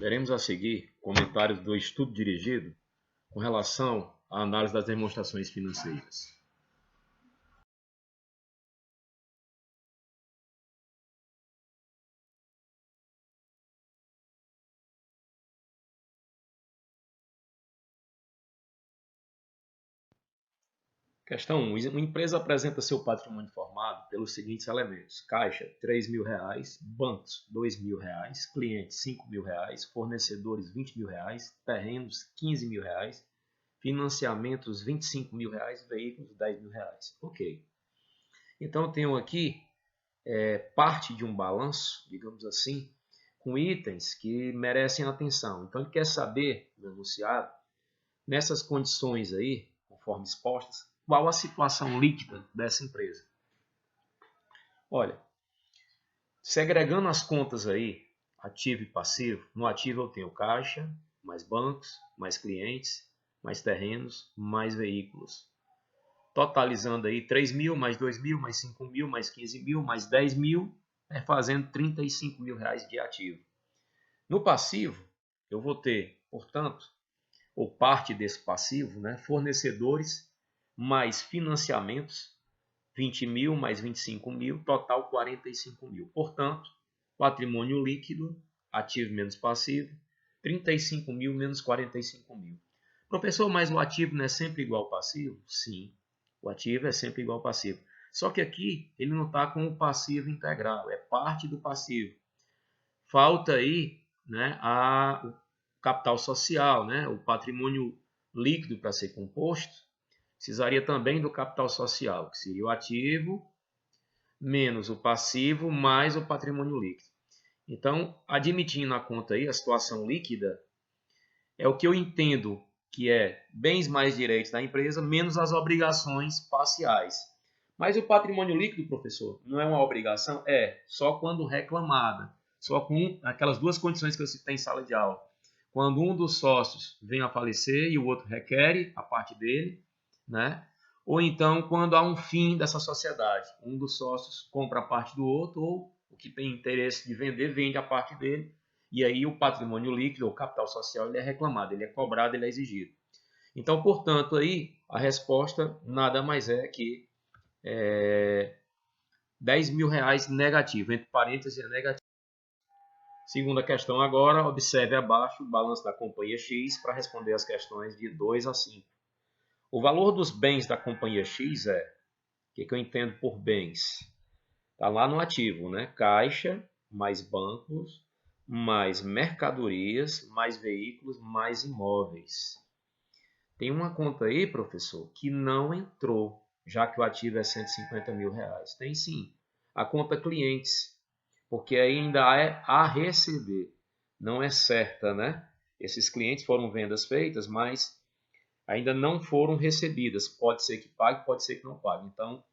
Veremos a seguir comentários do estudo dirigido com relação à análise das demonstrações financeiras. Questão 1. Uma empresa apresenta seu patrimônio formado pelos seguintes elementos: caixa, R$ 3.000, bancos, R$ 2.000, clientes, R$ 5.000, fornecedores, R$ 20.000, terrenos, R$ 15.000, financiamentos, R$ 25.000, veículos, R$ 10.000. Ok. Então, eu tenho aqui parte de um balanço, digamos assim, com itens que merecem atenção. Então, ele quer saber, no enunciado, nessas condições aí, conforme expostas, qual a situação líquida dessa empresa. Olha, segregando as contas aí, ativo e passivo, no ativo eu tenho caixa, mais bancos, mais clientes, mais terrenos, mais veículos. Totalizando aí 3.000, mais 2.000, mais 5.000, mais 15.000, mais 10.000, fazendo R$ 35.000 de ativo. No passivo, eu vou ter, portanto, ou parte desse passivo, fornecedores mais financiamentos, 20.000 mais 25.000, total 45.000. Portanto, patrimônio líquido, ativo menos passivo, 35.000 menos 45.000. Professor, mas o ativo não é sempre igual ao passivo? Sim, o ativo é sempre igual ao passivo. Só que aqui ele não está com o passivo integral, é parte do passivo. Falta aí o capital social, o patrimônio líquido para ser composto, precisaria também do capital social, que seria o ativo menos o passivo mais o patrimônio líquido. Então, admitindo a conta aí, a situação líquida, é o que eu entendo que é bens mais direitos da empresa menos as obrigações parciais. Mas o patrimônio líquido, professor, não é uma obrigação? É, só quando reclamada. Só com aquelas duas condições que eu citei em sala de aula. Quando um dos sócios vem a falecer e o outro requer a parte dele, ou então quando há um fim dessa sociedade. Um dos sócios compra a parte do outro, ou o que tem interesse de vender, vende a parte dele, e aí o patrimônio líquido, ou capital social, ele é reclamado, ele é cobrado, ele é exigido. Então, portanto, aí a resposta nada mais é que R$ 10.000 negativo, entre parênteses é negativo. Segunda questão agora, observe abaixo o balanço da companhia X para responder as questões de 2 a 5. O valor dos bens da companhia X o que eu entendo por bens? Está lá no ativo, Caixa, mais bancos, mais mercadorias, mais veículos, mais imóveis. Tem uma conta aí, professor, que não entrou, já que o ativo é R$ 150.000. Tem sim, a conta clientes, porque ainda é a receber. Não é certa, Esses clientes foram vendas feitas, mas ainda não foram recebidas. Pode ser que pague, pode ser que não pague. Então,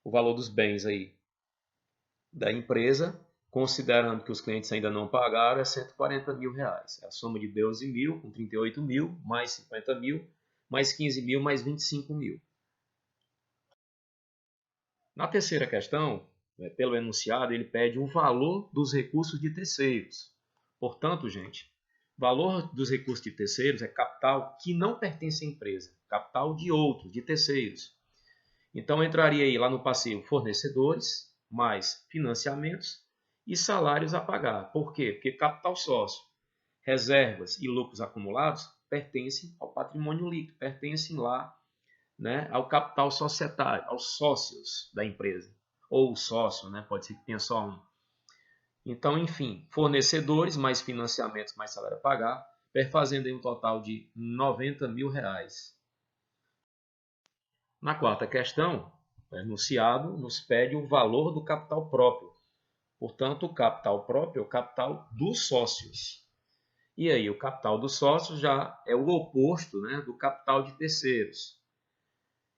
o valor dos bens aí da empresa, considerando que os clientes ainda não pagaram, é R$ 140.000. É a soma de 12.000 com 38.000, mais 50.000, mais 15.000, mais 25.000. Na terceira questão, pelo enunciado, ele pede o valor dos recursos de terceiros. Portanto, gente, valor dos recursos de terceiros é capital que não pertence à empresa, capital de outros, de terceiros. Então, entraria aí lá no passivo fornecedores, mais financiamentos e salários a pagar. Por quê? Porque capital sócio, reservas e lucros acumulados pertencem ao patrimônio líquido, pertencem lá ao capital societário, aos sócios da empresa. Ou o sócio, pode ser que tenha só um. Então, enfim, fornecedores, mais financiamentos, mais salário a pagar, perfazendo aí um total de R$ 90.000. Na quarta questão, o enunciado nos pede o valor do capital próprio. Portanto, o capital próprio é o capital dos sócios. E aí, o capital dos sócios já é o oposto do capital de terceiros.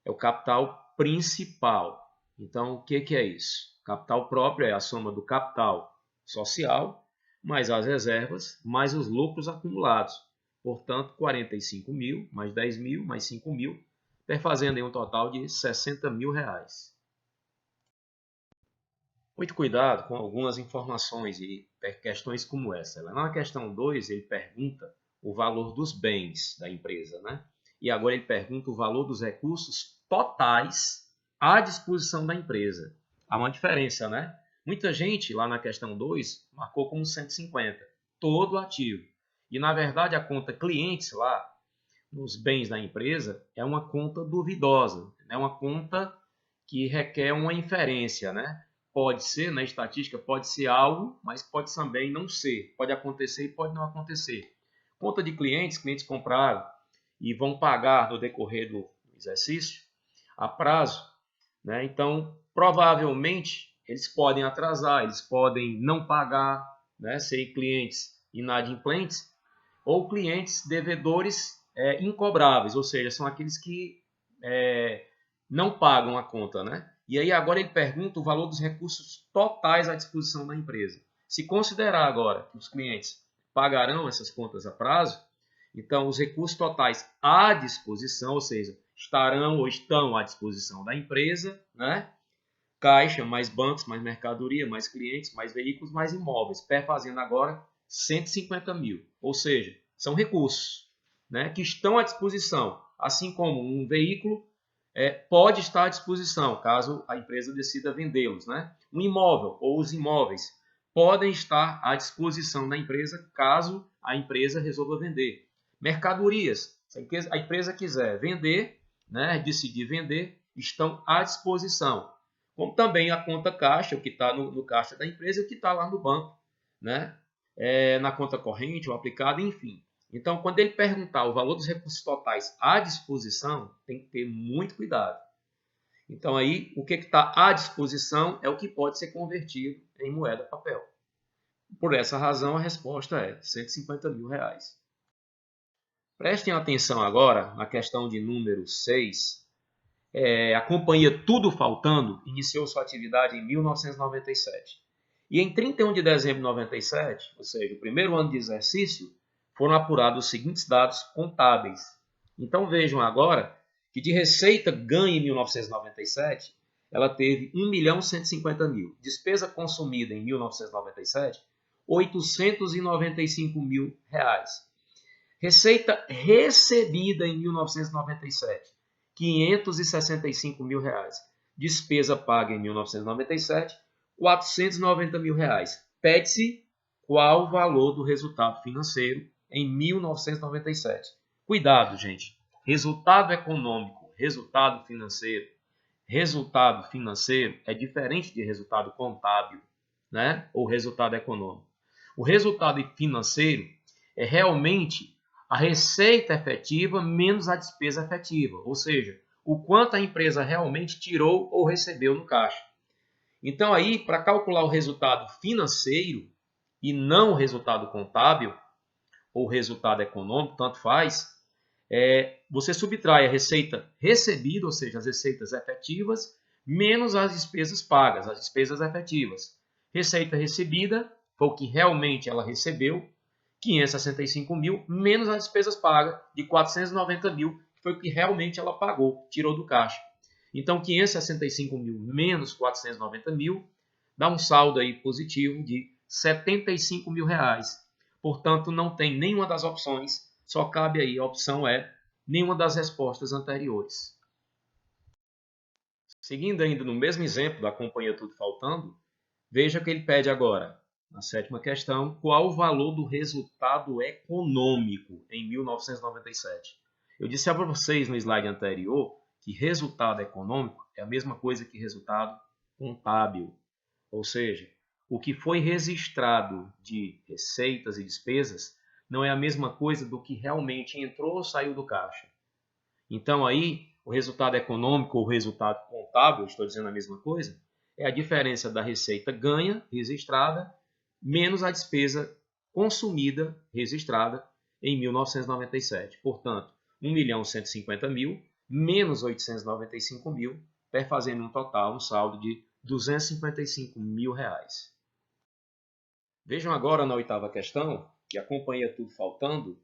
É o capital principal. Então, o que é isso? Capital próprio é a soma do capital social, mais as reservas, mais os lucros acumulados. Portanto, 45.000, mais 10.000, mais 5.000, perfazendo em um total de R$ 60.000. Muito cuidado com algumas informações e questões como essa. Na questão 2, ele pergunta o valor dos bens da empresa, né? E agora ele pergunta o valor dos recursos totais à disposição da empresa. Há uma diferença, né? Muita gente lá na questão 2 marcou como 150, todo ativo. E na verdade a conta clientes lá nos bens da empresa é uma conta duvidosa, é uma conta que requer uma inferência, né? Pode ser, na estatística, pode ser algo, mas pode também não ser. Pode acontecer e pode não acontecer. Conta de clientes, clientes compraram e vão pagar no decorrer do exercício a prazo, né? Então, provavelmente, eles podem atrasar, eles podem não pagar, né? Serem clientes inadimplentes ou clientes devedores incobráveis, ou seja, são aqueles que não pagam a conta, né? E aí agora ele pergunta o valor dos recursos totais à disposição da empresa. Se considerar agora que os clientes pagarão essas contas a prazo, então os recursos totais à disposição, ou seja, estarão ou estão à disposição da empresa, né? Caixa, mais bancos, mais mercadoria, mais clientes, mais veículos, mais imóveis, perfazendo agora 150 mil. Ou seja, são recursos, né, que estão à disposição, assim como um veículo pode estar à disposição, caso a empresa decida vendê-los. Né? Um imóvel ou os imóveis podem estar à disposição da empresa, caso a empresa resolva vender. Mercadorias, se a empresa quiser vender, né, decidir vender, estão à disposição. Como também a conta caixa, o que está no caixa da empresa e o que está lá no banco, né? Na conta corrente, o aplicado, enfim. Então, quando ele perguntar o valor dos recursos totais à disposição, tem que ter muito cuidado. Então, aí, o que está à disposição é o que pode ser convertido em moeda papel. Por essa razão, a resposta é 150 mil reais. Prestem atenção agora na questão de número 6. A companhia Tudo Faltando iniciou sua atividade em 1997. E em 31 de dezembro de 97, ou seja, o primeiro ano de exercício, foram apurados os seguintes dados contábeis. Então vejam agora que de receita ganha em 1997, ela teve 1.150.000. Despesa consumida em 1997, 895 mil reais. Receita recebida em 1997, 565 mil reais. Despesa paga em 1997, 490 mil reais. Pede-se qual o valor do resultado financeiro em 1997. Cuidado, gente. Resultado econômico, resultado financeiro. Resultado financeiro é diferente de resultado contábil, né? Ou resultado econômico. O resultado financeiro é realmente a receita efetiva menos a despesa efetiva, ou seja, o quanto a empresa realmente tirou ou recebeu no caixa. Então aí, para calcular o resultado financeiro e não o resultado contábil ou resultado econômico, tanto faz, você subtrai a receita recebida, ou seja, as receitas efetivas, menos as despesas pagas, as despesas efetivas. Receita recebida foi o que realmente ela recebeu, 565 mil, menos as despesas pagas de 490 mil, que foi o que realmente ela pagou, tirou do caixa. Então, 565 mil menos 490 mil dá um saldo aí positivo de 75 mil reais. Portanto, não tem nenhuma das opções, só cabe aí a opção nenhuma das respostas anteriores. Seguindo ainda no mesmo exemplo da companhia Tudo Faltando, veja que ele pede agora, na sétima questão, qual o valor do resultado econômico em 1997. Eu disse a vocês no slide anterior que resultado econômico é a mesma coisa que resultado contábil. Ou seja, o que foi registrado de receitas e despesas não é a mesma coisa do que realmente entrou ou saiu do caixa. Então aí, o resultado econômico ou o resultado contábil, estou dizendo a mesma coisa, é a diferença da receita ganha, registrada, menos a despesa consumida, registrada, em 1997. Portanto, 1.150.000 menos 895 mil, fazendo um total, um saldo de 255 mil reais. Vejam agora na oitava questão, que a companhia Tudo Faltando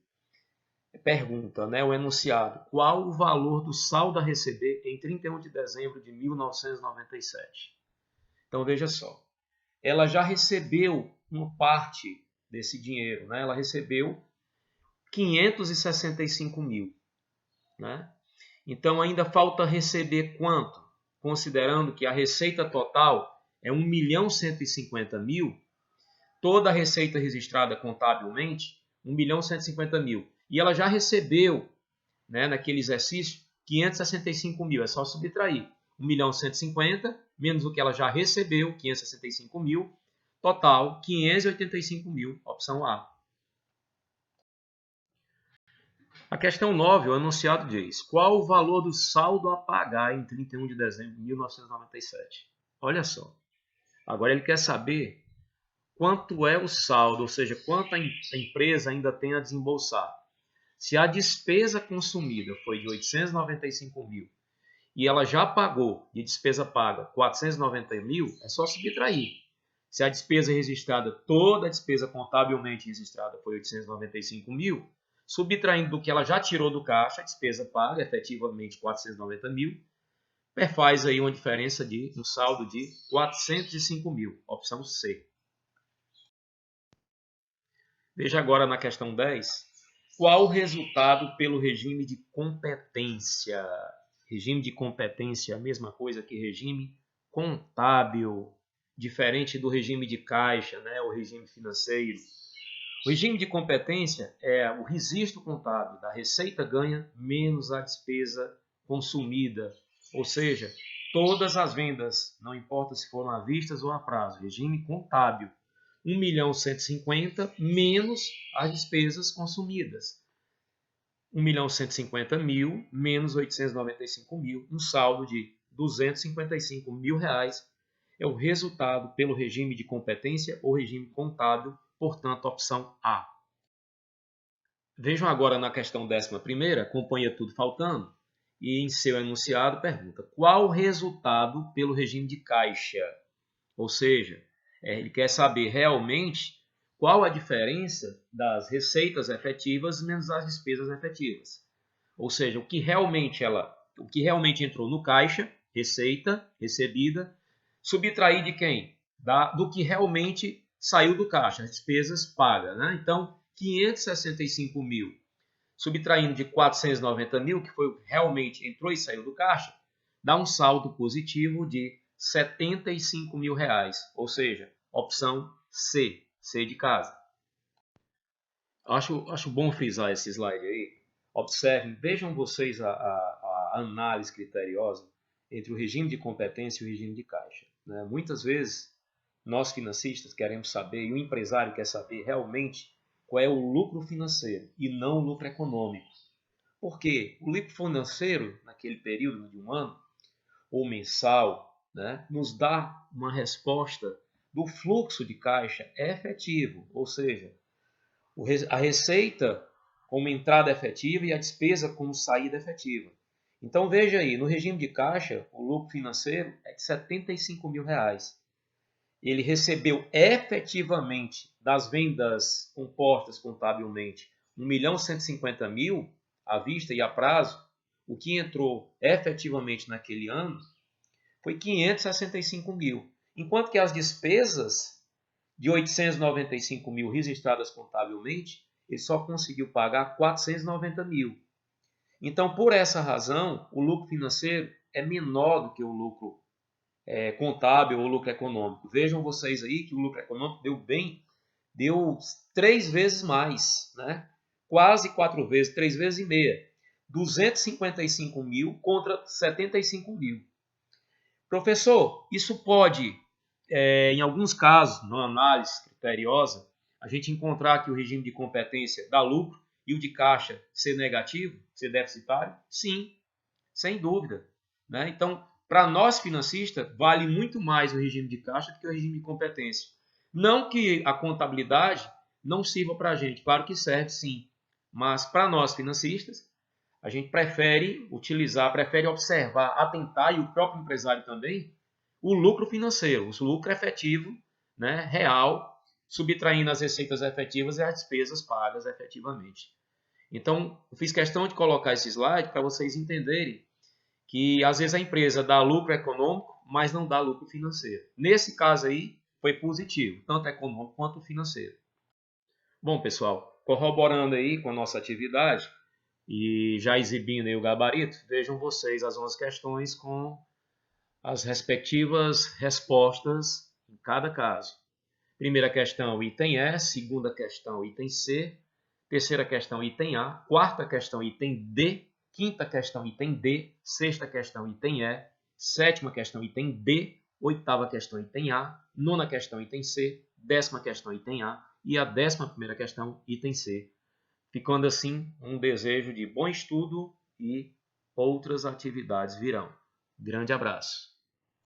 pergunta, né, o enunciado, qual o valor do saldo a receber em 31 de dezembro de 1997? Então veja só, ela já recebeu uma parte desse dinheiro, né? Ela recebeu 565 mil, né? Então ainda falta receber quanto? Considerando que a receita total é 1.150.000, toda a receita registrada contabilmente, 1.150.000. E ela já recebeu, né, naquele exercício, 565 mil. É só subtrair 1.150.000 menos o que ela já recebeu, 565 mil. Total, 585 mil, opção A. A questão 9, o enunciado diz: qual o valor do saldo a pagar em 31 de dezembro de 1997? Olha só. Agora ele quer saber quanto é o saldo, ou seja, quanto a empresa ainda tem a desembolsar. Se a despesa consumida foi de 895 mil e ela já pagou, de despesa paga, 490 mil, é só subtrair. Se a despesa registrada, toda a despesa contabilmente registrada foi 895 mil, subtraindo do que ela já tirou do caixa, a despesa paga, efetivamente 490 mil, faz aí uma diferença de um saldo de 405 mil, opção C. Veja agora na questão 10, qual o resultado pelo regime de competência? Regime de competência é a mesma coisa que regime contábil, diferente do regime de caixa, né, o regime financeiro. O regime de competência é o registro contábil da receita ganha menos a despesa consumida, ou seja, todas as vendas, não importa se foram à vista ou a prazo, regime contábil. 1.150.000 menos as despesas consumidas. 1.150.000 menos 895 mil, um saldo de 255 mil reais é o resultado pelo regime de competência ou regime contábil, portanto, opção A. Vejam agora na questão 11ª, acompanha tudo faltando, e em seu enunciado pergunta: qual o resultado pelo regime de caixa? Ou seja, ele quer saber realmente qual a diferença das receitas efetivas menos as despesas efetivas. Ou seja, o que realmente entrou no caixa, receita recebida, subtrair de quem? Do que realmente saiu do caixa, as despesas pagas. Né? Então, 565 mil, subtraindo de 490 mil, que foi o que realmente entrou e saiu do caixa, dá um saldo positivo de 75 mil reais, ou seja, opção C, C de casa. Acho bom frisar esse slide aí. Observem, vejam vocês a análise criteriosa entre o regime de competência e o regime de caixa. Né? Muitas vezes, nós financistas queremos saber, e o empresário quer saber realmente qual é o lucro financeiro e não o lucro econômico. Porque o lucro financeiro, naquele período de um ano, ou mensal, né, nos dá uma resposta do fluxo de caixa efetivo, ou seja, a receita como entrada efetiva e a despesa como saída efetiva. Então veja aí, no regime de caixa, o lucro financeiro é de 75 mil reais. Ele recebeu efetivamente das vendas compostas contabilmente 1.150.000 à vista e a prazo. O que entrou efetivamente naquele ano foi 565 mil, enquanto que as despesas de 895 mil registradas contabilmente, ele só conseguiu pagar 490 mil. Então, por essa razão, o lucro financeiro é menor do que o lucro contábil ou lucro econômico. Vejam vocês aí que o lucro econômico deu 3 vezes mais, né? Quase 4 vezes, 3 vezes e meia. 255 mil contra 75 mil. Professor, isso pode, em alguns casos, numa análise criteriosa, a gente encontrar que o regime de competência dá lucro e o de caixa ser negativo, ser deficitário? Sim, sem dúvida. Né? Então, para nós financistas, vale muito mais o regime de caixa do que o regime de competência. Não que a contabilidade não sirva para a gente, claro que serve sim, mas para nós financistas, a gente prefere observar, atentar, e o próprio empresário também, o lucro financeiro, o lucro efetivo, né, real, subtraindo as receitas efetivas e as despesas pagas efetivamente. Então, eu fiz questão de colocar esse slide para vocês entenderem que às vezes a empresa dá lucro econômico, mas não dá lucro financeiro. Nesse caso aí, foi positivo, tanto econômico quanto financeiro. Bom, pessoal, corroborando aí com a nossa atividade e já exibindo aí o gabarito, vejam vocês as 11 questões com as respectivas respostas em cada caso. Primeira questão, item E. Segunda questão, item C. Terceira questão, item A. Quarta questão, item D. Quinta questão, item D. Sexta questão, item E. Sétima questão, item D. Oitava questão, item A. Nona questão, item C. Décima questão, item A. E a 11ª questão, item C. Ficando assim um desejo de bom estudo e outras atividades virão. Grande abraço.